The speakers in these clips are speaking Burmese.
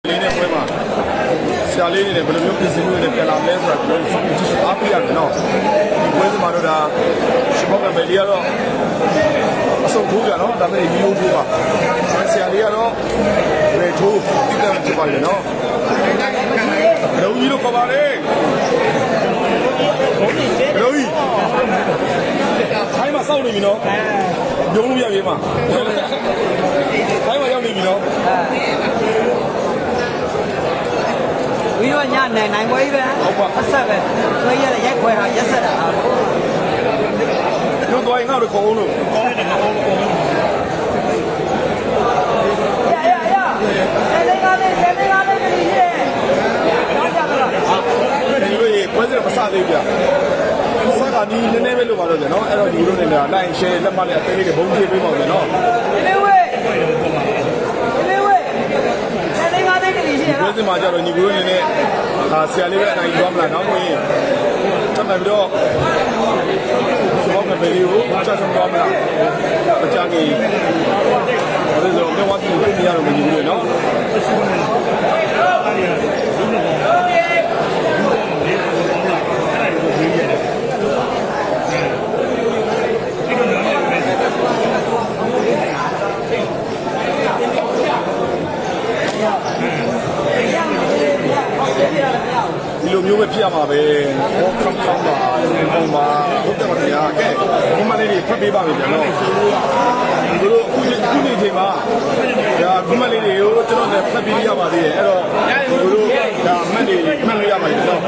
လေးနဲ့ပွဲမှာဆရာလေးတွေဘယ်လိုမျိုးပြင်ဆင်မှုတွေပြန်လာမလဲဆိုတာကျွန်တော်ကြည့်အားပေးရတယ်နော်ဒီပွဲစဉ်မှာတော့ဒါရှဘောကဘယ်လီကတော့အဆုံးထိုးကြနော်ဒါပေမဲ့ဒီလိုထိုးပါဆရာလေးကတော့ရေထိုးတိကျဖြစ်ပါလေနော်လုံးကြီးတို့ခေါ်ပါလေလုံးကြီးခိုင်းမှာစောက်နေပြီနော်ရုံးလို့ရပြီမှာခိုင်းမှာရောက်နေပြီနော်ဝီရောညနိုင်ပွဲကြီးပဲအဆက်ပဲဆွဲရတဲ့ရိုက်ခွဲတာရက်ဆက်တာတို့တော့ငါတို့ခေါင်းလို့ကောင်းတယ်ခေါင်းလို့ကောင်းတယ်ဒီလိုရေပွဲစဉ်မစသေးဘူးဗျစကားဒီနည်းနည်းပဲလို့ပါတော့ဗျနော်အဲ့တော့ဒီလိုနေတာလိုက် share လက်မလေးအသေးလေးတွေဘုံပြေးပေးပါဦးဗျနော်ပွဲစဉ်မှာကြတော့ညီကိုနေနဲ့ဆရာလေးပဲအနိုင်ယူရမလားနောက်ဝင်ဆက်မယ်ပြီးတော့ဘောကဘယ်လိုချက်ဆုံးသွားမလားအကြကြီးဒါဆိုတော့မြဝတီကိုပြရတော့မညီဘူးလေနော်ဒီလိုမျိုးပဲဖြစ်ရမှာပဲဟောကောင်းကောင်းပါပုံပါဟုတ်တယ်ပါဗျာကဲဒီမလေးတွေဖတ်ပေးပါမယ်ဗျာနော်ဒီလိုအခုနေချိန်မှာဒါဒီမလေးတွေကိုကျွန်တော်လည်းဖတ်ပေးရပါသေးတယ်အဲ့တော့ဒီလိုဒါမှတ်နေမှတ်လို့ရပါမယ်နော်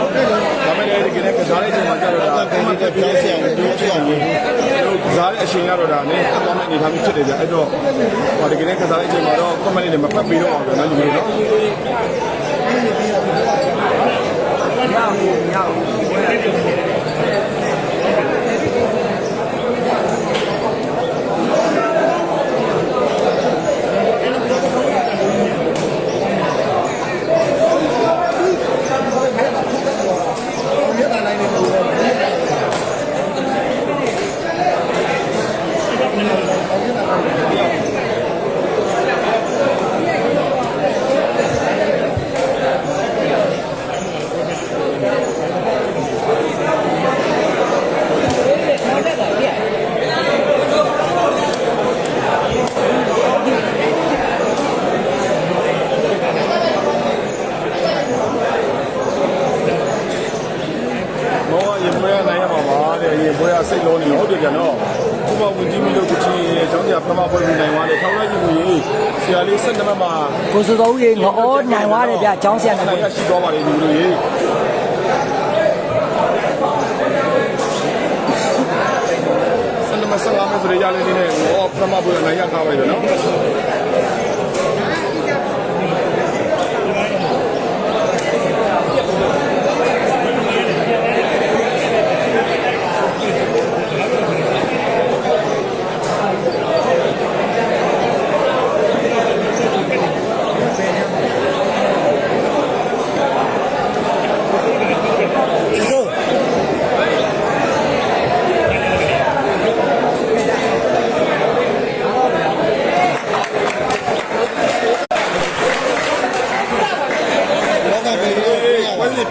ဒါမဲ့လည်းဒီကနေ့ကစားတဲ့အချိန်မှာကျတော့ဒါပုံမှန်တက်ပြောဆရာကိုပြောပြအောင်လို့ကစားတဲ့အချိန်ကတော့ဒါနဲ့အမှန်နဲ့နေထားပြီးဖြစ်တယ်ဗျာအဲ့တော့ဟောဒီကနေ့ကစားတဲ့အချိန်မှာတော့ comment လေးတွေမဖတ်ပေးတော့အောင်ဗျာနော်ညီလေးနော်ဘွဲစိတ်လုံးနေဟုတ်တယ်ဗျာနော်ဥပဝင်ကြီးမီလို့ချင်းကျောင်းကြီးပထမပွဲဝင်နိုင်သွားတယ်ထောင်လိုက်ကြီးကြီးဆရာလေး7နံပါတ်မှာကိုစုတော်ကြီးငေါနိုင်သွားတယ်ဗျာကျောင်းဆရာနိုင်ရှိသွားပါလေဒီလိုကြီး7နံပါတ်15မိနစ်ဆိုရရလေးနေနဲ့ဟောပထမပွဲနိုင်ရထားပါပြီနော်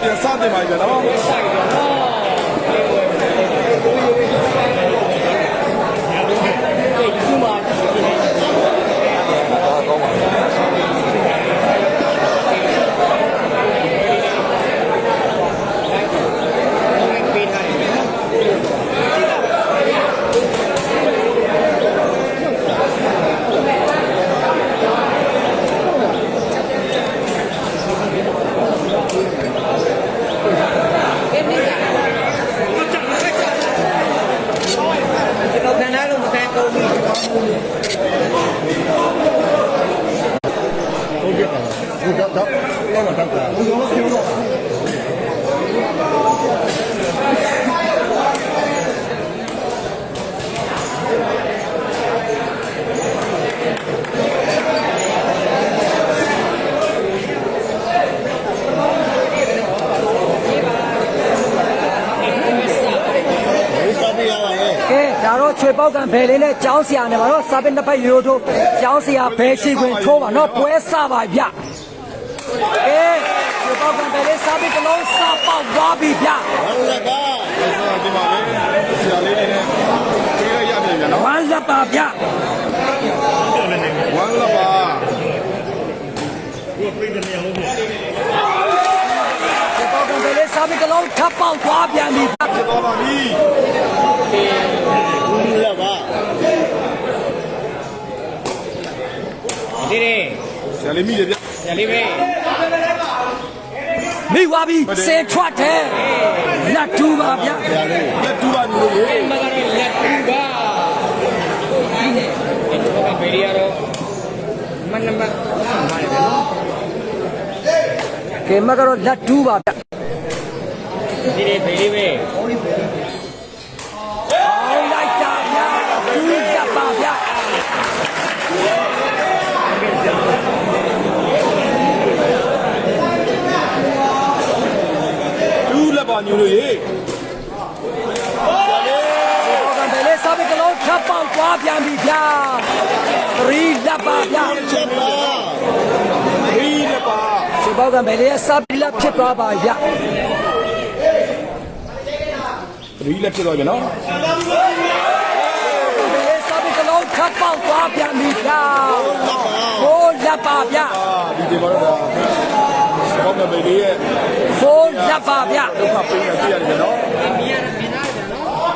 ပြန်စတင်ပါကြနော်ချွေပေါက်ကံဘယ်လေးနဲ့ကျောင်းဆရာနဲ့ပါတော့စာပင်တစ်ဖက်ရိုးထိုးကျောင်းဆရာဘယ်ရှိခွင့်ထိုးပါတော့ပွဲစပါဗျ စားပြီးကလုံးစားပေါက်သွားပြီဗျ ဟုတ်လားပါ ဒီမှာလေဆရာလေးနဲ့ပြေးရရပြီဗျာနော် ဝမ်းလက်ပါဗျ ဝမ်းလာပါ ဘောကံပဲလေးစားပြီးကလုံးထပ်ပေါက်သွားပြန်ပြီ ဖြစ်သွားပါပြီ ဟုတ်လားပါ ဒီရေ ဆရာလေးမိတယ်ဗျ ရလေးပဲ မိသွားပြီစေထွက်တယ်လက်တူပါဗျ လက်တူပါညီလို့ရေ မကတော့လက်ကူပါဒီတော့ဗီဒီယိုတော့မနမဆက်မှာလေနော် ကဲမကတော့လက်တူပါဗျ ဒီရေဗီဒီပဲ အောင်လိုက်တာဗျတူတက်ပါဗျ တူလက်ပါညီလို့ရေ ဘောကံပဲလေးစားပြီးကလုံးထပ်ပေါက်သွားပြန်ပြီဗျ3လက်ပါဗျ ချက်ပါ ဒီလက်ပါ ဒီဘောကံပဲလေးစားပြီးလက်ဖြစ်သွားပါဗျ ဒီလက်ဖြစ်သွားပြီနော် စားပြီးကလုံးထပ်ပေါက်သွားပြန်ပြီဗျဟိုးလက်ပါဗျ ဒီဒီပါတော့ဘောကဘေးလေးရဲ့ ဟိုးလက်ပါဗျ ဒုက္ခပေးရပြရတယ်နော် မြင်ရမြင်ရတယ်နော်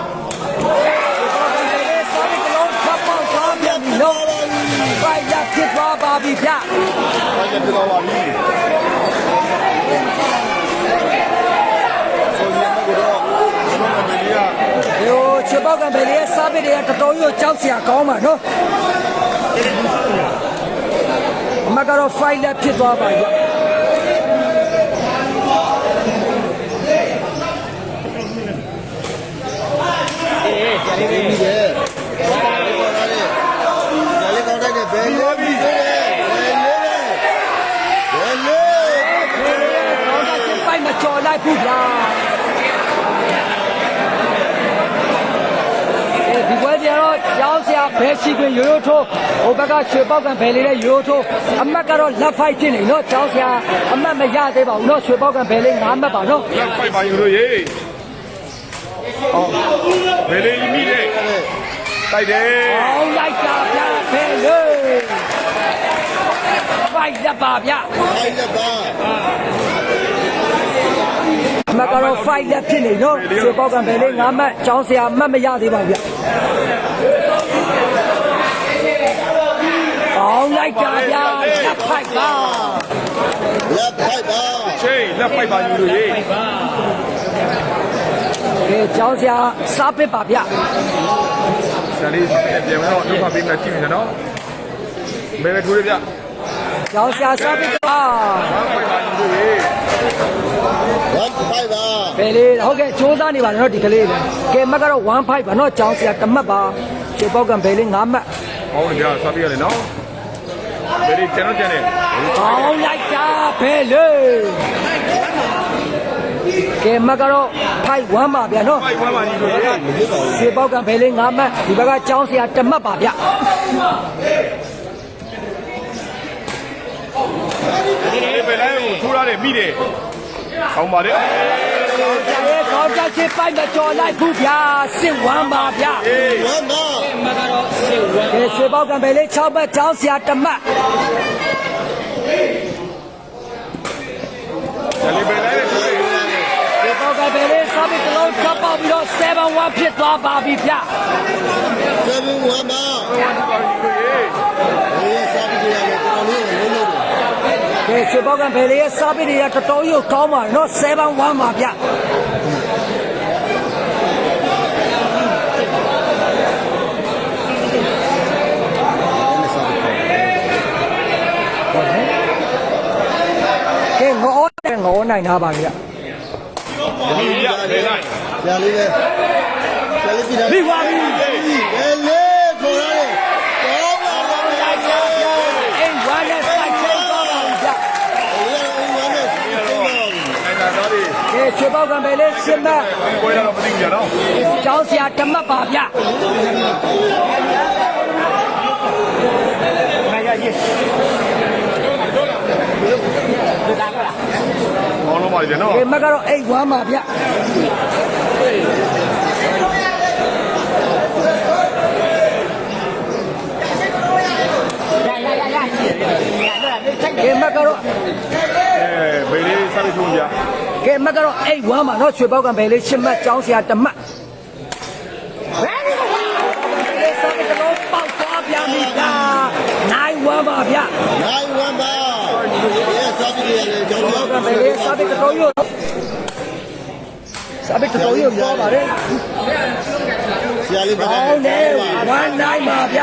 စားပြီးကလုံးထပ်ပေါက်သွားပြန်ပြီလို့ဖိုက်လက်ဖြစ်သွားပါပြီဗျ ဘာကြဖြစ်သွားပါပြီဆိုရင်ကတော့ဘောကဘေးလေးက ဒီချေပေါက်ကံပဲလေးစားပြီးတွေကတော်တော်ကြီးကိုကြောက်စရာကောင်းပါနော်မကတော့ဖိုက်လက်ဖြစ်သွားပါဗျ အေးရလေးပဲ ဒီပဲဒါလေးကောင်းတဲ့ဘယ်လိုပြီးလဲဘယ်လို တော့ကချင်းပိုက်မကြော်လိုက်ဘူးဗျာဒီပွဲစီကတော့ကြောင်းစရာဘဲရှိခွင့်ရိုးရိုးထိုးဟိုဘက်ကရွှေပေါက်ကံဘယ်လေးနဲ့ရိုးရိုးထိုးအမတ်ကတော့လက်ဖိုက်ဖြစ်နေနော်ကြောင်းစရာအမတ်မရသေးပါဘူးနော်ရွှေပေါက်ကံဘယ်လေး9မှတ်ပါနော် လက်ဖိုက်ပါညီလို့ရေဟောဘေးလေးမိတယ်တိုက်တယ် အောင်လိုက်တာဗျာဘယ်လေးဖိုက်လက်ပါဗျာ အဲ့ဒါပါ အမတ်ကတော့ဖိုက်လက်ဖြစ်နေနော်ရွှေပေါက်ကံဘယ်လေး9မှတ်ကြောင်းစရာအမတ်မရသေးပါဘူးဗျာအောင်လိုက်တာဗျာလက်ဖိုက်ပါ လက်ဖိုက်ပါ ချိန်လက်ဖိုက်ပါညီလို့ရေ ကဲကြောင်းစရာစားပစ်ပါဗျ ဆရာလေးပြန်မတော့ဒုက္ခပေးမှကြည့်နေနော်ဘယ်ပဲထိုးရဗျ ကြောင်းစရာစားပစ်ပါ ဘာဖိုက်ပါညီလို့ရေ လက်ဖိုက်ပါ ဘယ်လေးဟုတ်ကဲ့စူးစမ်းနေပါတော့ဒီကလေးလေကဲမကတော့15ပါနော်ကြောင်းစရာတစ်မှတ်ပါရွှေပေါက်ကံဘယ်လေး9မှတ် ဟောင်းကြစားပြရတယ်နော်ဘယ်လေးကျန်တော့ကျန်တယ် အောင်လိုက်တာဘယ်လေးကဲမကတော့ဖိုက်1ပါဗျနော် ဖိုက်ဝမ်းပါညီလို့ရေ ရွှေပေါက်ကံဘယ်လေး9မှတ်ဒီဘက်ကကြောင်းစရာတစ်မှတ်ပါဗျ ဒီဘယ်လိုက်ကိုထိုးရတယ်မိတယ်ဟောင်းပါတယ် ခေါင်းချက်ချင်းပိုက်မကြော်လိုက်ဘူးဗျာစစ်1ပါဗျ အေး ဝမ်းပါ မကတော့စေဝါ ကဲရွှေပေါက်ကံဘယ်လေး6မှတ်ကြောင်းစရာတစ်မှတ် ဆရာလေးဘယ်လိုက်လဲထိုးရ ဒီပေါက်ကပဲလေးစားပြီးကလုံးထပ်ပေါက်ပြီးတော့7-1ဖြစ်သွားပါပြီဗျ 7ဝမ်းပါ ဝမ်းပါညီလို့ရေ ဘယ်စားပြီးရတယ်တော်တော်လေးလုံးလုံး ကဲရွှေပေါက်ကဘယ်လေးစားပြီးတွေကတော်တော်ကြီးကောင်းပါနော်7-1ပါဗျကဲငေါနိုင်တာပါဗျ ဒီရဘယ်လိုက် ဆရာလေးပဲဆရာလေးပြည်တယ် မိပါပြီ ဘယ်လေးခေါ်ရတယ်ကောင်းပါလားဗျာ အိမ်ဝါနဲ့စိုက်ချင်းသွားပါပြီဗျ အဲ့ဒါတော့ဒီ ကဲရွှေပေါက်ကဘယ်လေးစစ်မှတ် ပွဲတော့မသိကြတော့ ကျောင်းစရာတမတ်ပါဗျ ဘောလုံးပါ ပါတယ်ဗျာနော် ကဲမကတော့အိတ်ဝမ်းပါဗျကဲမကတော့ ဘယ်လေးစားပြီးထုံးကြ ကဲမကတော့အိတ်ဝမ်းပါနော်ရွှေပေါက်ကံပဲလေးရှစ်မှတ်ကျောင်းဆရာတစ်မှတ်စားပြီးတော့ပေါက်သွားပြန်ပြီလားနိုင်ဝမ်းပါဗျ နိုင်ဝမ်းပါရဲ့စားပြီးရတယ်ကြောင်းကြောင်း ကပဲလေးစားပြီးတော့ရောစားပြီးတော့ရောပြောပါလေ ဆရာလေးပါ ကောင်းတယ်ဝမ်းနိုင်ပါဗျ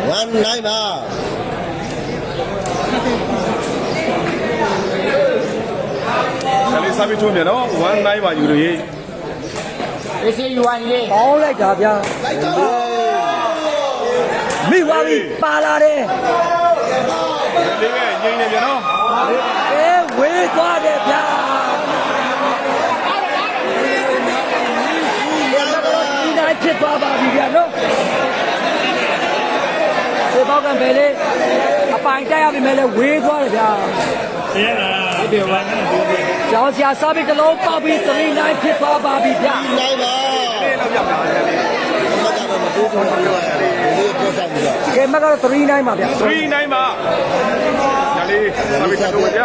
ဝမ်းနိုင်ပါ ဆရာလေးစားပြီးထုံးပြန်နော်19ပါယူလို့ရေး ဒီစီယူဝိုင်းလေး ကောင်းလိုက်တာဗျမိသွားပြီပါလာတယ် ဘယ်လေးကငိမ့်နေပြန်နော် အဲဝေးသွားတယ်ဗျာဒီတိုင်းဖြစ်သွားပါပြီဗျာနော်စေပေါက်ကံပဲလေအပိုင်တက်ရပြီမဲ့လေဝေးသွားတယ်ဗျာကျောင်းဆရာစားပြီးတစ်လုံးပေါက်ပြီး39ဖြစ်သွားပါပြီဗျာ နိုင်ပါ လေးလောက်ပြပါဆရာလေး ဘာသာတော့မတိုးဆုံးဘူးလေပြောဆောင်ပြီလား ကဲမကတော့39ပါဗျာ 39ပါဆရာလေးစားပြီးထုံးကြ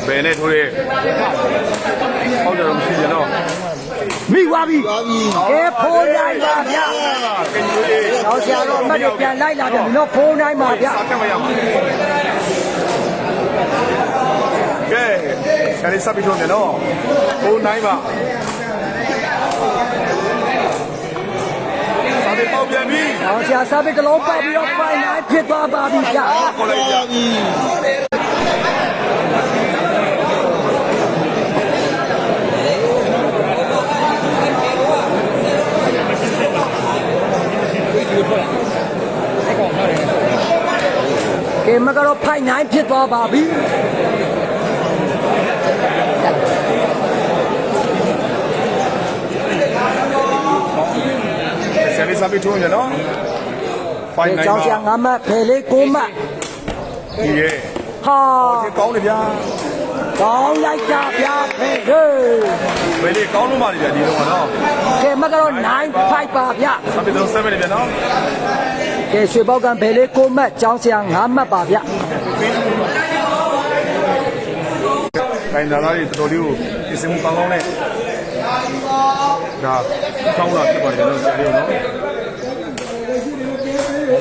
ဘယ်နဲ့ထိုးရဲဟောက်တယ်မရှိပြန်နော် မိသွားပြီ သွားပြီ ကဲဖိုးနိုင်ပါဗျာ ကင်ယူလေး ကျောင်းဆရာတော့အမှတ်တွေပြန်လိုက်လာပြန်ပြီနော်ဖိုးနိုင်ပါဗျာ စားတက်မရဘူးကဲဆရာလေးစားပြီးထုံးပြန်နော်9ပါစားပြီးပေါက်ပြန်ပြီ ကျောင်းဆရာစားပြီးတစ်လုံးပေါက်ပြီးတော့59ဖြစ်သွားပါပြီဗျာ ခေါ်လိုက်ကြ သွားပြီ ကဲမကတော့59ဖြစ်သွားပါပြီ ဆရာလေးစားပြီးထုံးပြန်နော် ကဲ 5-9 ကျောင်းဆရာ9မှတ်ဖယ်လေး9မှတ် ဒီရဲ့ ဟာ ဒီကောင်းတယ်ဗျာ ကောင်းလိုက်တာဗျာဖယ်ဟေး ဘယ်လေးကောင်းလို့ပါလေဗျာဒီတော့ကတော့ ကဲမကတော့95ပါဗျာ စားပြီးတော့7နေပြန်နော် ကဲရွှေပေါက်ကံဖယ်လေး9မှတ်ကျောင်းဆရာ9မှတ်ပါဗျာ ခိုင်နာသားတွေတော်တော်လေးကိုပြင်ဆင်မှုကောင်းကောင်းနဲ့ဒါကောင်းတာဖြစ်ပါတယ်နော်ဆရာလေးနော်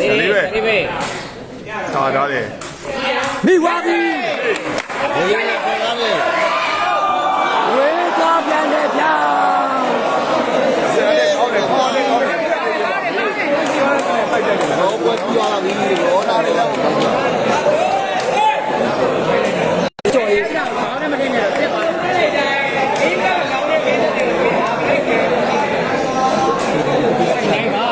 ဆရာလေးပဲ ဒီပဲ ဒါဒါတယ် မိဝါပြီ ဘယ်လိုခေါ်လာလဲ ဝေးသွားပြန်တယ်ဗျာ ဆရာလေးကောင်းတယ်ကောင်းတယ်ကောင်းတယ် ဘောပွဲပြသွားပြီရောနာလေးတော့ ကြော်ရေး ဘာနဲ့မတင်နေတော့ပြက်သွားတယ်နိုင်ပါ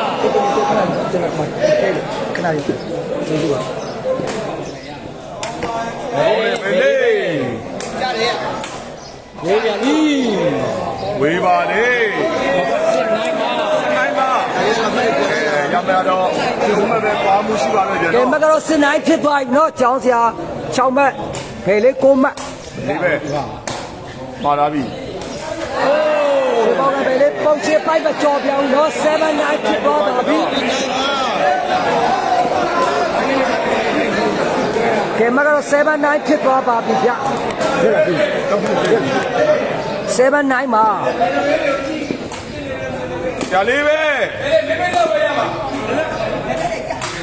ခဏလေးကျေးဇူးပါ ဘယ်လေး ဝေးပြန်ပြီ ဝေးပါလေ နိုင်ပါ နိုင်ပါရမယ်တော့ဒီမှာပဲပွားမှုရှိပါလေဗျာ ကဲ နော် မကတော့9ဖြစ်သွားပြီနော်ကျောင်းဆရာ6မှတ်ဖယ်လေး9မှတ် လေးပဲပါလာပြီ ရွှေပေါက်ကံဖယ်လေးပုံချစ်ပိုက်မကြော်ပြောင်းနော်79ဖြစ်သွားပါပြီကဲမကတော့79ဖြစ်သွားပါပြီဗျ79မှာ ဆရာလေးပဲ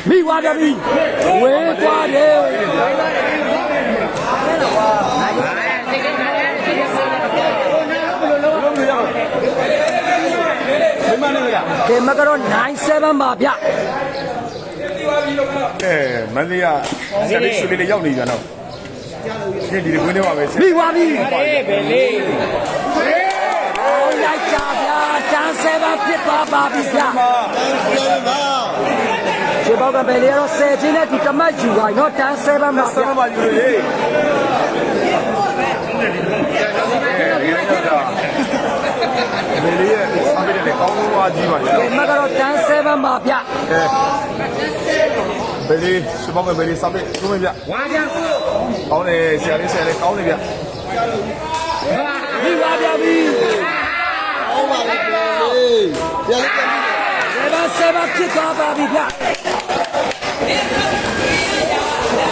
မိသွားကြပြီဝေးသွားတယ် ဒီမှာနေရ ကဲမကတော့97ပါဗျ မန္တလေးကဆရာလေးရွှေလေးရောက်နေပြန်တော့ဒီကွင်းထဲမှာပဲ မိသွားပြီ အေးပဲလေး အော်လိုက်ကြဗျာချမ်း7ဖြစ်သွားပါပြီဗျ ဆရာပါ ရွှေပေါက်ကံဖယ်လေးကတော့10ချင်းနဲ့ဒီတမတ်ယူပါနော်တန်း7ပါဗျ ဆက်ပါယူလို့ရေးဘယ်လေးရဲ့အမေတွေကောင်းသွားကြီးပါလေ ကဲမကတော့တန်း7ပါဗျ ဘယ်လေးစပောက်ကဘယ်လေးစပက်သုံးမပြ ဝါကြ ကောင်းတယ်ဆရာလေးကောင်းတယ်ဗျ ပြီးပါဗျာပြီး ကောင်းပါလေပြန်လေးပြန်လေးပြန်ပြီး 7ဖြစ်သွားပါပြီဗျ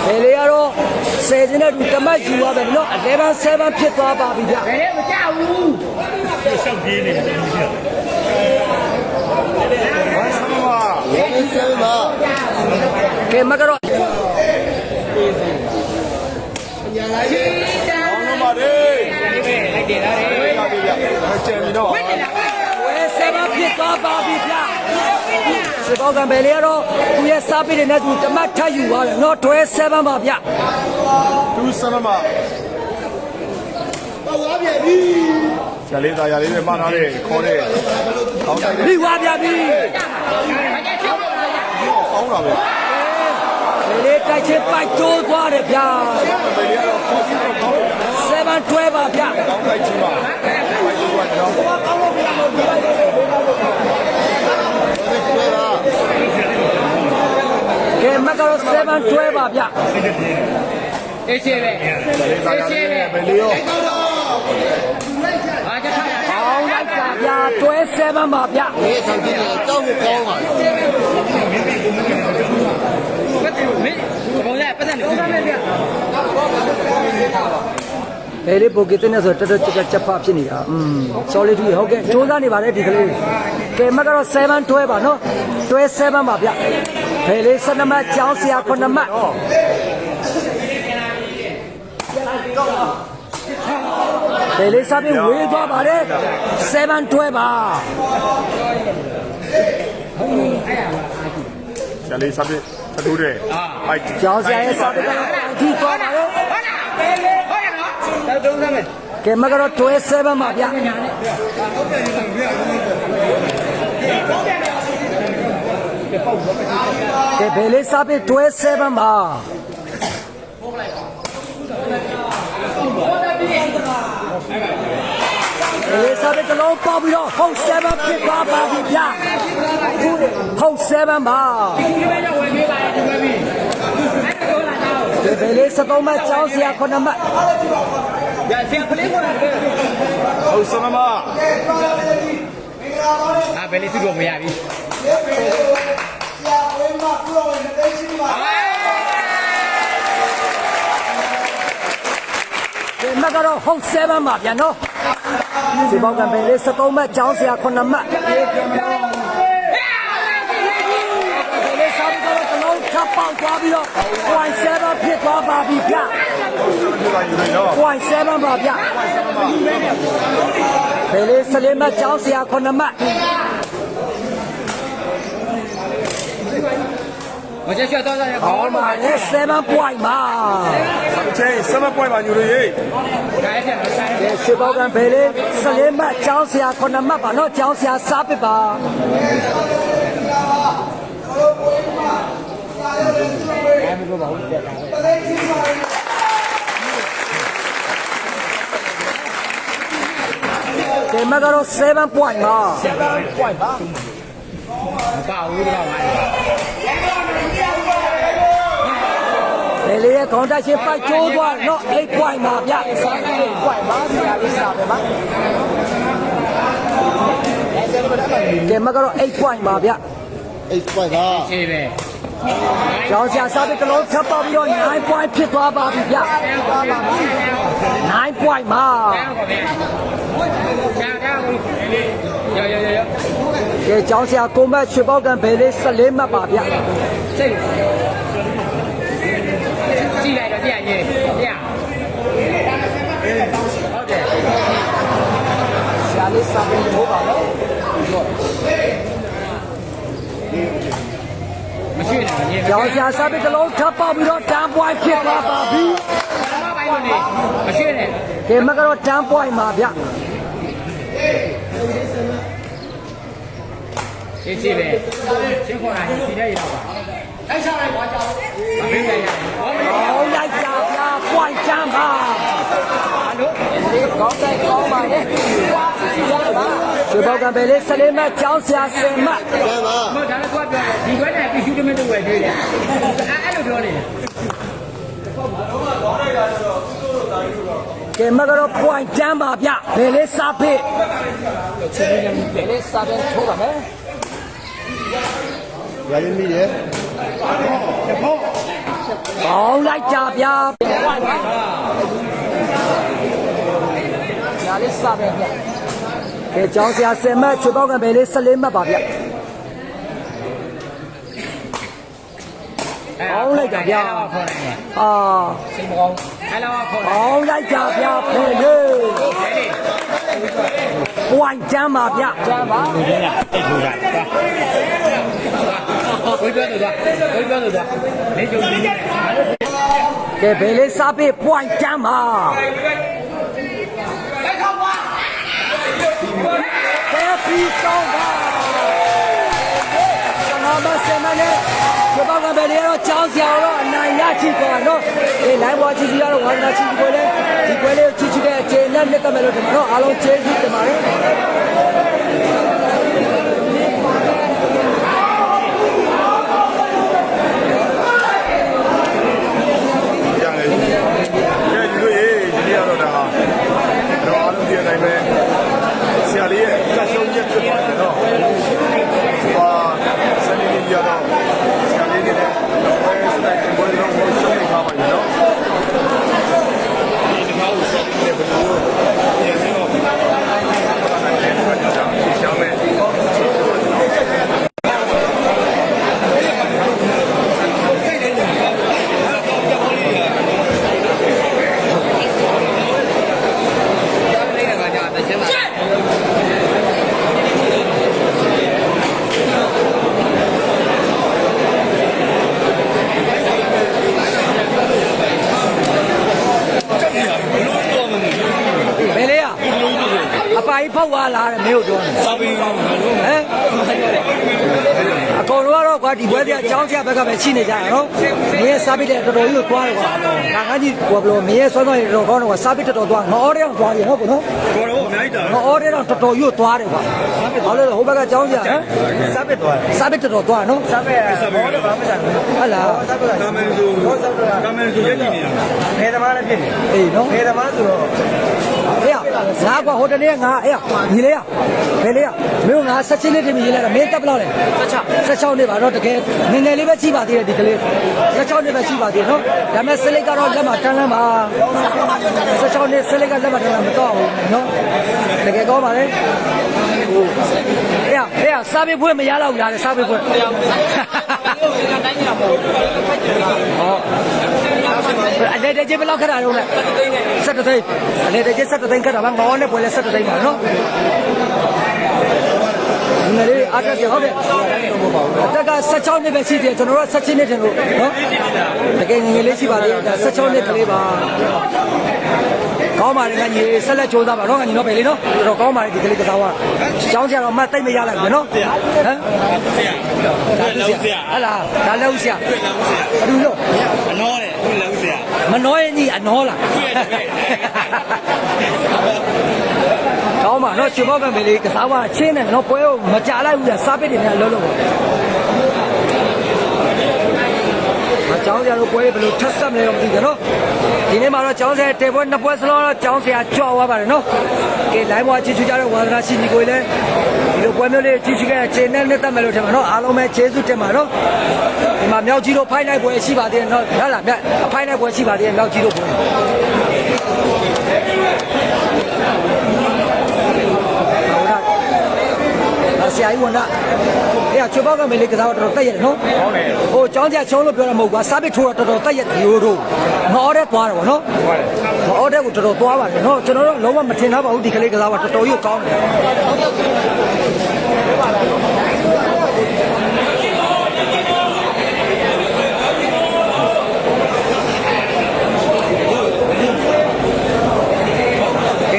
ဘယ်လေကတော့10ကျင်းနဲ့တူတမတ်ယူရမယ်နော်11-7ဖြစ်သွားပါပြီဗျ ဘယ်နဲ့မကြောက်ဘူး ဝိုင်းဆမမ ဒီစမ်းပါ ကဲမကတော့ ကောင်းတော့ပါတယ် လိုက်တယ်လား ကောင်းပြီဗျကျန်ပြီတော့ ဝဲ7ဖြစ်သွားပါပြီဗျစေပေါကံဘယ်လေကတော့သူရဲ့စားပိတွေနဲ့သူတမတ်ထပ်ယူသွားတယ်နော်12-7ပါဗျ သူဆမမ ပေါ့သွားပြန်ပြီ ဆရာလေးသားရလေးနဲ့မှားထားတယ်ခေါ်တယ်ကောင်းတိုက်တယ် ပြီးပါဗျာပြီး ကောင်းတာပဲ ဘယ်လေတိုက်ချပိုက်တိုးသွားတယ်ဗျာ ဘယ်လေးကတော့ခေါ်စီတော့ကောင်းတယ် 7-12ပါဗျ ကောင်းတိုက်ချင်ပါဘိုက်တော့ကျွန်တော် တွေ့ပါ ကဲမကတော့7-12ပါဗျ အေးချေပဲ ဆရာလေးသားရလေးနဲ့ဘယ်လေးရော ဟာကြထားတာ ကောင်းလိုက်တာဗျာ12-7ပါဗျ ဒီဆောင်ကြည့်တယ်တောက်ကိုကောင်းပါ ပတ်တယ်မင်းဘုံရပတ်တယ်လို့ပြောမယ်ဗျ ဘယ်လေးပိုကစ်တဲ့နဲ့ဆိုတော်တော်ချက်ဖဖြစ်နေတာsolid ဟုတ်ကဲ့စူးစမ်းနေပါတယ်ဒီကလေးကဲမကတော့7-12ပါနော်12-7ပါဗျဘယ်လေး12မှတ်ကျောင်းဆရာ9မှတ်ဘယ်လေးစားပြီးဝေးသွားပါတယ်7-12ပါ ဆရာလေးစားပြီးအတူတယ်ဘိုက် ကျောင်းဆရာရဲ့စားပြီးတော့ဒီသွားပါတော့ ဟုတ်လားဟုတ်ရနော်တုံးစမ်းမယ် ကဲမကတော့12-7ပါဗျကဲဘယ်လေးစားပြီး12-7ပါလေးစားတဲ့ကလုံးပေါက်ပြီးတော့ဟုတ်7ဖြစ်သွားပါပြီဗျဟုတ်7ပါဘယ်လေး73မှကျောင်းဆရာ9မှတ် ရဆရာကလေးပေါ်လာတယ် ဟုတ်ဆမမ အာဘယ်လေးစုတော့မရပြီ ဒီမှတ်ကတော့ဟုတ်7ပါဗျာနော်ဒီပေါက်ကဘယ်လေး73မှကျောင်းဆရာ9မှတ်ဘယ်လေးစားပြီးတော့ကလုံးထပ်ပေါက်သွားပြီးတော့7ဖြစ်သွားပါပြီဗျ ဒီကယူနေတော့ 7ပါဗျဘယ်လေး14မှကျောင်းဆရာ9မှတ် မချက်ချက်တော့ရ ဟောမှာလေ7 point ပါ အချင်းဆမပွိုင်းပါယူလို့ရေး ခိုင်းတယ်ခိုင်းတယ် ဒီစေပေါက်ကဘယ်လေး14မှကျောင်းဆရာ9မှတ်ပါနော်ကျောင်းဆရာစားပစ်ပါဒီမှာကတော့7 point ပါ 7 point ပါ မပါဘူးတော့ပါ လေလေရဲ့ခေါင်းတက်ရှင်ပိုက်ကျိုးသွားတော့8 point ပါဗျ8 point ပါဆရာလေးစားပဲပါကဲမကတော့8 point ပါဗျ အိတ်ပိုက်ပါ ခြေပဲ ကျောင်းဆရာစားတဲ့ကလုံးထပ်ပေါက်ပြီးတော့9 point ဖြစ်သွားပါပြီဗျ9 point ပါ ကျောင်းကျောင်းရ ကဲကျောင်းဆရာကိုမတ်ရွှေပေါက်ကံဘယ်လေး14မှတ်ပါဗျ စိတ်ကြည့်လိုက်တော့ပြရင်ပြဟုတ်တယ် ဆရာလေးစားပြီးထိုးပါနော် မရှိနဲ့မမြင် ကျောင်းဆရာစားတဲ့ကလုံးထပ်ပေါက်ပြီးတော့10 point ဖြစ်သွားပါပြီ မပိုင်းလို့နေမရှိနဲ့ ကဲမကတော့10 point ပါဗျ ခြေပဲရှင်းခေါ်တာဒီတဲ့ရတော့ပါတိုက်စားလိုက်ပါကြောင်းမင်းရရဟောမင်း ဟောလိုက်ကြဗျာ point 10ပါ တို့ ဒီကောင်းတဲ့ကောင်းပါလေရွှေပေါက်ကံဘယ်လေး14မှတ်ကျောင်းဆရာ10မှတ် ပြန်ပါ မဟုတ်ဒါလည်းသွားပြောဒီဘက်နဲ့ပြီးရှူတမင်းတို့ဝယ်ကျွေးတယ်အဲ့လိုပြောနေတယ် ကဲမကတော့ point တန်းပါဗျဘယ်လေးစားဖေးဘယ်လေးစားပဲထိုးပါမယ် ရရင်မိတယ် ပေါင်းလိုက်ကြဗျာညာလေးစားပဲဗျကဲကျောင်းဆရာ10မှတ်ချွေပေါက်ကဘယ်လေး14မှတ်ပါဗျပေါင်းလိုက်ကြဗျာအာ စိတ်မကောင်းအဲ့လောက်ခေါ် ပေါင်းလိုက်ကြဗျာဖယ်လေး point တန်းပါဗျတန်းပါ လူတွေကတိတ်ထူတာဘိုးပြောသူသွားဘိုးပြောသူသွားနေကြုံနေတယ် ကဲဘယ်လေးစားဖေး point တန်းပါကဲပြီးဆုံးပါကျွန်တော်မဆယ်မနဲ့ဒီဘောကဘယ်လေးတော့ကြောင်းစရာတော့အနိုင်ရချီပေါ်တော့ဒီ live watch ကြီးကတော့ဝါသနာချီကိုလေဒီပွဲလေးကိုချီတဲ့အခြေနဲ့မြတ်တယ်လို့ဒီမှာတော့အားလုံးကျေးဇူးတင်ပါတယ် ရတယ်။ဒီလိုရေးဒီနေ့ကတော့ဒါတော့အားလုံးဒီအတိုင်းပဲဆရာလေးရဲ့လက်ဆုံးချက်ဖြစ်ပါတယ်နော်။ဟာစနေနေ့ရတော့ဆရာလေးနဲ့ဘယ်စတိုင်ဘယ်လိုမျိုးရှုံးနေထားပါလဲနော်။ဒီကောက်ဆက်နေဘယ်လိုရေးနေတော့ရှောင်းမယ် ဘယ်လေးอ่ะအပိုင်ဖောက်သွားလာတယ်မင်းတို့ပြောနေစာပင်းဟမ်အကောင်တော့ကွာဒီဘွဲပြအကြောင်းဆရာဘက်ကပဲရှိနေကြရနော်မင်းရဲ့စာပစ်တဲ့တော်တော်ကြီးကိုသွားတယ်ကွာငါကြီးကွာဘလို့မင်းရဲ့စောစောရေတော်ကောင်းတော့စာပစ်တော်သွားငေါ်တဲ့အောင်သွားရနော်ကွာနော်တော်တော်အများကြီးတာငေါ်တဲ့တော့တော်တော်ကြီးကိုသွားတယ်ကွာဘာလို့လဲဟိုဘက်ကအကြောင်းဆရာဟမ်စာပစ်သွားတယ်စာပစ်တော်သွားနော်စာပစ်ဘောတော့ဘာမှမဆိုင်ဘူးဟုတ်လားကာမန်ဆိုရက်ကြည့်နေတာဘယ်သမားလဲဖြစ်နေအေးနော်ဘယ်သမားဆိုတော့အေးငါကွာဟိုတနေ့ငါအေးညီလေးဘယ်လေးမင်းငါဆက်ချင်းလေးတင်ပြီးရေးလိုက်တာမင်းတက်ဘလောက်လဲ16နှစ်ပါတော့တကယ်ငယ်ငယ်လေးပဲကြည့်ပါသေးတယ်ဒီကလေး16နှစ်ပဲကြည့်ပါသေးနော်ဒါပေမဲ့စလိတ်ကတော့လက်မှာတန်းလန်းပါ16နှစ်စလိတ်ကလက်မှာတန်းလန်းမတော့ဘူးနော်တကယ်ကောင်းပါလေဟိုအေးစားပေးဖွင့်မရတော့ဘူးလားစားပေးဖွင့်ဟောအဲ့ဒါကြည့်ဘယ်လောက်ခရအောင်လဲ17သိန်းအဲ့ဒါကြည့်17သိန်းခရပါငေါနဲ့ပွဲလဲ17သိန်းပါနော်ငါလေးအားတက်ကြဟုတ်တယ်တက်က16နှစ်ပဲရှိတယ်ကျွန်တော်တို့17နှစ်တင်လို့နော်တကယ်ငယ်ငယ်လေးရှိပါသေးတယ်16နှစ်ကလေးပါကောင်းပါလေငါညီဆက်လက်ကြိုးစားပါတော့ငါညီတော့ပဲလေနော်တော့ကောင်းပါလေဒီကလေးကစားသွားကျောင်းဆရာတော့မှတ်သိမ့်မရလိုက်ဘူးနော်ဟမ်ဆရာဟလာဒါလည်းဦးဆရာဘယ်လိုလို့အနောတဲ့ဦးလည်းဦးဆရာမနောရဲ့ညီအနောလားကောင်းပါနော်ချွေဘောက်ကမယ်လေးကစားသွားချင်းနဲ့နော်ပွဲကိုမကြလိုက်ဘူးလားစားပစ်တယ်များလုံးလုံးမကျောင်းဆရာတို့ပွဲဘယ်လိုထပ်ဆက်မလဲတော့မသိဘူးနော်ဒီနေ့မှာတော့ကျောင်းဆရာတေပွဲနှစ်ပွဲစလုံးတော့ကျောင်းဆရာကြောက်သွားပါတယ်နော်ကဲလိုင်းဘွားချီချူကြတဲ့ဝါသနာရှိညီကိုလည်းဒီလိုပွဲမျိုးလေးချီချူခဲ့တဲ့ချိန်နဲ့နှစ်သက်မယ်လို့ထင်ပါနော်အားလုံးပဲကျေးဇူးတင်ပါနော်ဒီမှာမြောက်ကြီးတို့ဖိုင်လိုက်ပွဲရှိပါသေးတယ်နော်ဟုတ်လားမြတ်အဖိုင်လိုက်ပွဲရှိပါသေးတယ်မြောက်ကြီးတို့ပွဲဆရာကြီးဝန်ကအေးချွေပေါက်ကမယ်လေးကစားတော့တော်တော်တက်ရတယ်နော်ဟိုကျောင်းဆရာချုံးလို့ပြောတာမဟုတ်ဘူးကွာစားပစ်ထိုးတော့တော်တော်တက်ရရိုးတို့ငေါ်တဲ့သွားတယ်ဗောနော်ငေါ်တဲ့ကိုတော်တော်သွားပါတယ်နော်ကျွန်တော်တို့လုံးဝမထင်တော့ပါဘူးဒီကလေးကစားတော့တော်တော်ကြီးကောင်းတယ်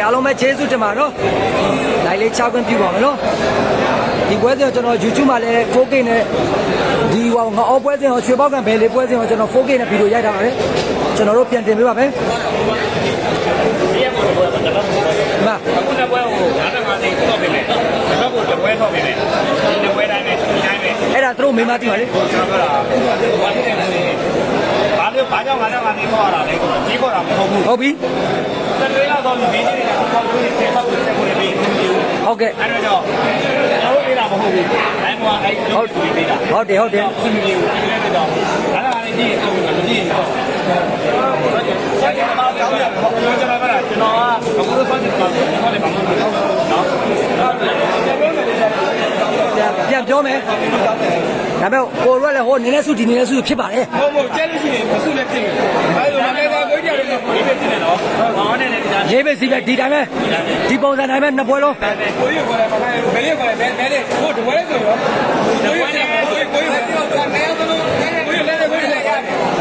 အားလုံးပဲကျေးဇူးတင်ပါနော်။လိုက်လေးချခွင့်ပြုပါမယ်နော်။ဒီပွဲစဉ်ကိုကျွန်တော် YouTube မှာလည်း 4K နဲ့ဒီဟောငါအောပွဲစဉ်ကိုရွှေပေါက်ကံဘယ်လေးပွဲစဉ်ကိုကျွန်တော် 4K နဲ့ဗီဒီယိုရိုက်ထားပါတယ်။ကျွန်တော်တို့ပြန်တင်ပေးပါမယ်။မှာအခုနှစ်ပွဲကို55သိန်းဆော့ပေးမယ်။တစ်ပတ်ကိုတစ်ပွဲဆော့ပေးမယ်။ဒီနှစ်ပွဲတိုင်းနဲ့ဒီတိုင်းပဲ။ အဲ့ဒါသူတို့မိမသိပါလေကျွန်တော်ပြောတာဘာဖြစ်နေလဲ။ဘာကြောင့်55သိန်းဆော့ရတာလဲ။ကြီးခေါ်တာမဟုတ်ဘူး။ ဟုတ်ပြီ ဆက်တွေးလာတော့ဒီနေ့ကတော့ပေါက်တွေးဆက်ပေါက်တွေဆက်ကိုလည်းပြီး ဟုတ်ကဲ့ အဲ့တော့ကျွန်တော်တို့နေတာမဟုတ်ဘူးအဲ့ကွာအဲ့ဒီပေးတာ ဟုတ်တယ် စီမီကိုလည်းတော့အဲ့ဒါလည်းကြည့်အောင်မကြည့်တော့ဆက်ကြမှာတော့ကျွန်တော်ကကျွန်တော်ကအခုတော့ဆက်ကြမှာကျွန်တော်လည်းဘာမှမလုပ်တော့နော် ပြန်ပြောမယ်ဒါပေမဲ့ကိုရွက်လည်းဟိုနည်းနည်းစုဒီနည်းနည်းစုဖြစ်ပါတယ် ဟုတ်ကျဲလို့ရှိရင်မဆုလည်းဖြစ်တယ်အဲ့လိုမကဲတာကိုကြရတယ်ဒီပဲဖြစ်တယ်နော်ဟောနဲ့လည်းဒီတိုင်း ရေးပဲစီပဲဒီတိုင်းပဲဒီပုံစံတိုင်းပဲနှစ်ပွဲလုံး ကိုကြီးကိုလည်းမခိုင်းဘူးဘယ်လေးကိုလည်းဘယ်လေးဟိုတဝဲဆိုရောကိုကြီးလည်းကိုကြီးလည်းတော့နေအောင်တော့ကိုကြီးလည်းကိုကြီးလည်း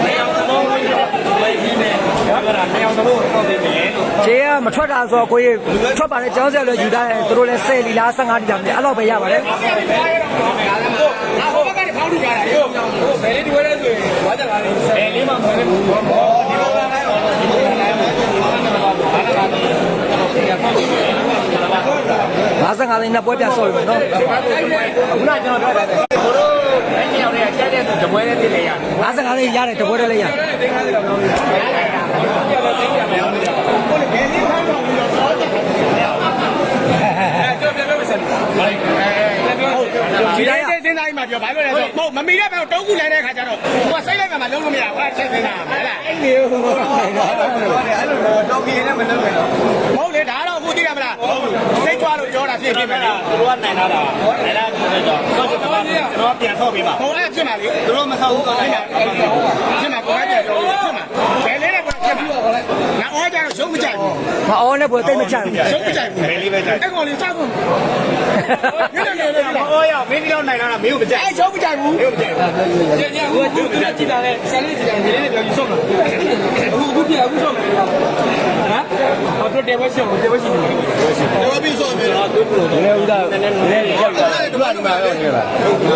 နေအောင်တော့ကိုကြီးဝိုင်းပြီးမယ်ဒါကလည်းနေအောင်တော့တော့နေမယ်လို့ ခြေကမထွက်တာဆိုတော့ကိုကြီးထွက်ပါလေကျောင်းဆက်လည်းယူထားတယ်သူတို့လည်း10လီလား15လီလားအဲ့လောက်ပဲရပါတယ် ဟိုဘက်ကနေဖောက်လို့ရတာရောဟိုဘယ်လေးတဝဲလဲဆိုရင်ဝါကြလာတယ်ဘယ်လေးမှမဟုတ်ဘူးဒီဘက်ကလည်းတော့ဒီဘက်ကလည်း55သိန်းနဲ့ပွဲပြန်ဆော့ပြီမယ်နော် ခုနကျွန်တော်ပြောတယ်ဘိုးတို့အဲ့ဒီရောက်နေတဲ့ကျတဲ့တပွဲလေးတင်နေရတယ် 55သိန်းရတယ်တပွဲတည်းလည်းရ ဒီတိုင်းစဉ်းစားပြီးမှပြောဘာလို့လဲဆိုတော့မမီတဲ့ဘက်တုံးကူလိုက်တဲ့ခါကျတော့ဟိုကစိတ်လိုက်မှမလုံးလို့မရဘူးအဲ့ချက်စဉ်းစားဟဲ့လားအဲ့ဒီဟိုအဲ့လိုတော့ကြီးနေမလုံးနဲ့မဟုတ်လေဒါတော့အခုသိရမလားစိတ်ကြွားလို့ပြောတာဖြစ်ဖြစ်ပဲလေသူတို့ကနိုင်တာလားနိုင်တာဆိုတော့ဆော့ချင်တော့ကျွန်တော်ပြန်ဆော့ပေးပါဟိုအဲ့ဖြစ်မှာလေသူတို့မဆော့ဘူးကောင်းတယ်ဖြစ်မှာကိုယ်ကပြန်ပြောလို့ဖြစ်မှာဘယ်လေးနဲ့ပြန်ပြီးတော့ခေါ်လိုက်ငါအော်ကြတော့ရုံးမကြိုက်ဘူး မအော်နဲ့ပွဲတိတ်မချဘူး ရုံးမကြိုက်ဘူးဘယ်လေးပဲကြိုက်အဲ့ကောင်လေးစားကုန်ဟိုရမင်းဒီလောက်နိုင်တာမင်းကိုမကြိုက်အဲ့ရုံးမကြိုက်ဘူးမင်းကိုမကြိုက်ဘူးညညဟိုသူကကြည့်တာလေဆယ်လေးကြည့်တယ်ဒီလေးနဲ့ပြောပြီးဆော့မှာအခုပြအခုဆော့မှာဟမ်ဟောတော့တေဝရှိတယ်တေဝရှိတယ် တော်ပြီဆိုမယ်လား လည်းဦးသားနည်းနည်းရောက်တာသူကဒီမှာရောက်နေပါ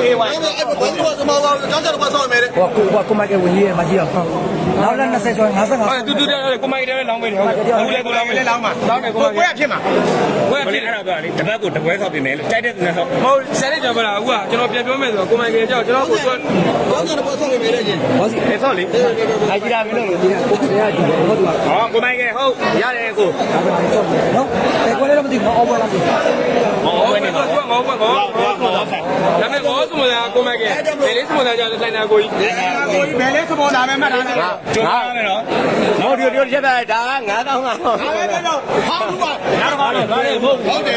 အေးဝိုင်း အဲ့ဒါဘာလို့စမောကကျောင်းဆက်တော့ဆောက်မယ်လေ ဟိုကိုမကဝင်ရေးမကြီးတော့နောက်လည်း20ကျော်55 တူတူတယ်ကိုမိုက်တယ်လောင်းပေးတယ်ဟုတ်အခုလည်းကိုလောင်းပေးတယ်လောင်းမှာလောင်းတယ်ကိုမိုက်ကိုရဖြစ်မှာကိုရဖြစ်အဲ့ဒါတော့လေတပတ်ကိုတပွဲဆောက်ပြင်မယ်လို့တိုက်တဲ့သူနဲ့ဆောက်ဟုတ်ဆယ်လေးကျော်ပါလားအခုကကျွန်တော်ပြန်ပြောမယ်ဆိုတော့ကိုမိုက်ကြောက်ကျွန်တော်ကိုကျောင်းဆက်တော့ဆောက်မယ်လေချင်း ဟောစီ အေးဆောက်လေအိုက်ကြီးတာမင်းတို့ ဒီကိုရကြည့်ဟုတ်တယ် ဟောကိုမိုက်ဟုတ်ရတယ်ကို ဒါပဲဆော့တယ်နော်ဘယ်ကွဲလည်းမသိဘူးအော်ပွဲလားဒီ ဟောဝယ်နေတော့ငေါဘွက်ငေါဒါပေမဲ့ငေါစမလာကိုမိုက်ကဘယ်လေးစမလာကြတဲ့တိုင်နာကိုကြီးဘယ်လေးစမောလာမယ်မှတ်ထားတယ်ကျွန်းထားမယ်နော်နောက်ဒီရက်တာဒါက9000 အဲ့ဒါတော့ဟောဘူးပါ နောက်တော့ပါတယ်ဟုတ် ဟုတ်တယ်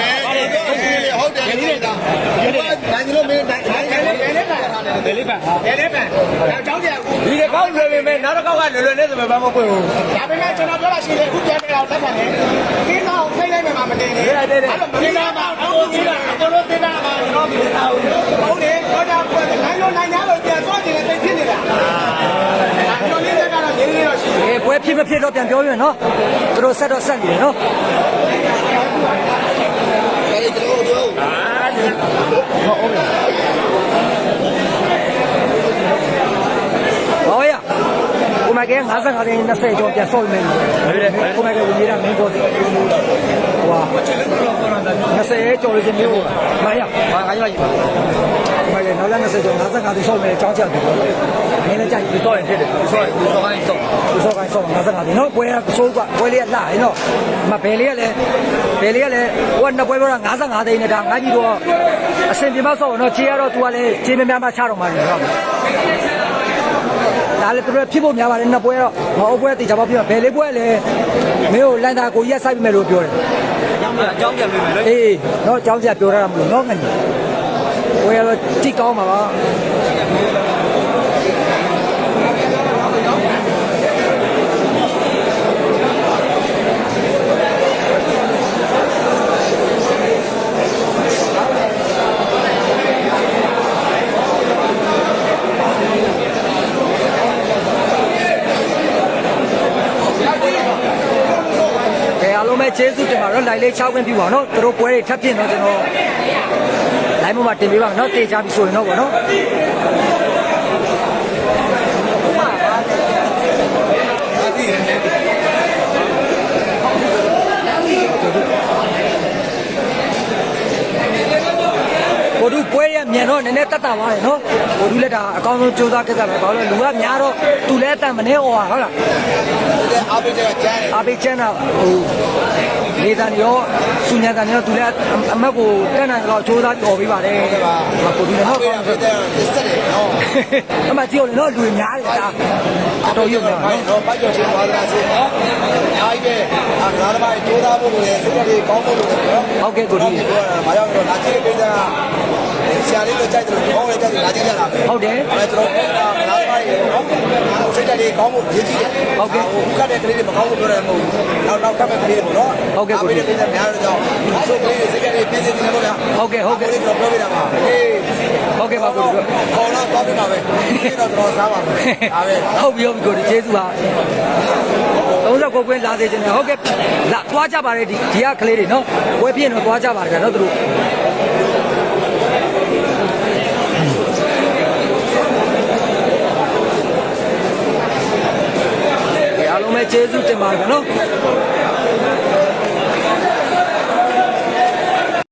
ဟုတ်တယ်ဒီနေ့ဒါနိုင်လို့မင်းနိုင်တယ် ဘယ်လေးပန်နောက်ကြောင်းကြအခု ဒီကောင်းလွယ်ပေမဲ့နောက်တစ်ခေါက်ကလွယ်လွယ်နဲ့ဆိုမှဘာမှမပွင့်ဘူး ဒါပေမဲ့ကျွန်တော်ပြောတာရှိတယ်အခုပြန်နေတော့တက်တယ်ခင်းတော့ဖိတ်လိုက်မှမတင်နေအဲ့တော့မင်းသားပါတော့ဒီကကျွန်တော်တင်တာပါကျွန်တော်ပြင်တာဟုတ်တယ်တော့ဒါကနိုင်လို့နိုင်ရလို့ပြန်သွားနေတယ်သိဖြစ်နေတာကျွန်တော်လေးကတော့ရင်းနေတော့ရှိတယ် ပွဲဖြစ်မဖြစ်တော့ပြန်ပြောပြမယ်နော်သူတို့ဆက်တော့ဆက်နေတယ်နော် အဲ့ဒီကျွန်တော်တို့ ဟောရကိုမက55သိန်း20ကျော်ပြန်ဆော့မယ်ကိုမကဝင်ရမင်းပေါ်တယ်ဟွာ20ကျော်လို့ချင်းမျိုးမရဘာငါရမရနောက်လည်း20ကျော်55သိန်းဆော့မယ်အကြောင်းချက်တယ်မင်းလည်းကြိုက်ပြီးဆော့ရင်ဖြစ်တယ်ဆော့ရင်ဆော့ခိုင်းဆော့55သိန်းနော်ပွဲကစိုးကပွဲလေးကလှရင်တော့မဘယ်လေးကလည်းဟိုကနှစ်ပွဲပြောတာ55သိန်းနဲ့ဒါငါကြီးတော့အစင်ပြမဆော့တော့ခြေရတော့ तू ကလည်းခြေများများမှချတော့မှနေတော့ဒါလည်းသူတို့ဖြစ်ဖို့များပါတယ်နှစ်ပွဲတော့မဟုတ်ပွဲတေချာပေါ့ပြဘယ်လေးပွဲလဲမင်းကိုလန်တာကိုရက်ဆိုင်ပြီမယ်လို့ပြောတယ်အကြောင်းပြန်ပြီမယ်လို့အေးတော့အကြောင်းပြန်ပြောရတာမလို့တော့ငါကြီးပွဲတော့ကြည့်ကောင်းပါပါကျေးဇူးတင်ပါတော့လိုက်လေး6ခွင့်ပြပါတော့သူတို့ပွဲတွေထပ်ဖြစ်တော့ကျွန်တော်လိုင်းပေါ်မှာတင်ပေးပါမယ်เนาะတေချာပြီဆိုရင်တော့ဗောနော်ဘိုဒူပွဲရမြန်တော့နည်းနည်းတက်တာသွားတယ်နော်ဘိုဒူလက်တာအကောင်းဆုံးစူးစမ်းခဲ့ကြတယ်ဘာလို့လဲလူကများတော့သူလည်းအတန်မနေဩဟာဟုတ်လား အားပေးတဲ့ကျန်းတယ် အားပေးချမ်းတာဟိုနေတန်ရောစုညံတန်ရောသူလည်းအမတ်ကိုတက်နိုင်တော့စူးစမ်းတော်ပေးပါတယ်ကိုဒီနော် ပေးတဲ့စက်တယ်နော် အမကြည့်လို့နော်လူများတယ်ဒါတော်ရုံနဲ့နော် တော့ပတ်ကျော်ချင်းဝါဒနာချင်းနော်အားကြီးတဲ့ငါးတစ်ပိုင်းတိုးသားဖို့လို့လေစိတ်ဓာတ်ကြီးကောင်းဖို့လို့နော် ဟုတ်ကဲ့ကိုဒီ ဘာကြောင့်လဲလာကြည့်ပေးတဲ့ဆရာလေးတို့ကြိုက်တယ်လို့ကောင်းလေးကြိုက်တယ်လာကြည့်ကြတာပဲ ဟုတ်တယ် အဲကျွန်တော်ငါးတစ်ပိုင်းနော်စိတ်ဓာတ်ကြီးကောင်းဖို့ရည်ကြည့်တယ်ဟုတ်ကဲ့ဟိုကတဲ့ကလေးတွေမကောင်းဘူးပြောတယ်မဟုတ်ဘူးနောက်ကမဲ့ကလေးတွေပေါ့နော်ပေးတဲ့များတော့ကြောင့်ဆိုကလေးတွေစိတ်ဓာတ်ကြီးပြည့်စုံနေတယ်ပေါ့ဗျာ ဟုတ်ကဲ့ဟုတ်ကဲ့ ကျွန်တော်ပြောပြတာပါဟေး ဟုတ်ကဲ့ပါကိုဒီ ခေါ်တော့တော့ပြပါပဲဒီတော့ကျွန်တော်စားပါမယ်ဒါပဲ ဟုတ်ပြီကိုဒီကျေးဇူးပါ39ခွင့်လာသေးတယ်ဟုတ်ကဲ့လာသွားကြပါလေဒီကကလေးတွေနော်ဝယ်ပြည့်တော့သွားကြပါလေနော်သူတို့အားလုံးပဲကျေးဇူးတင်ပါတယ်နော်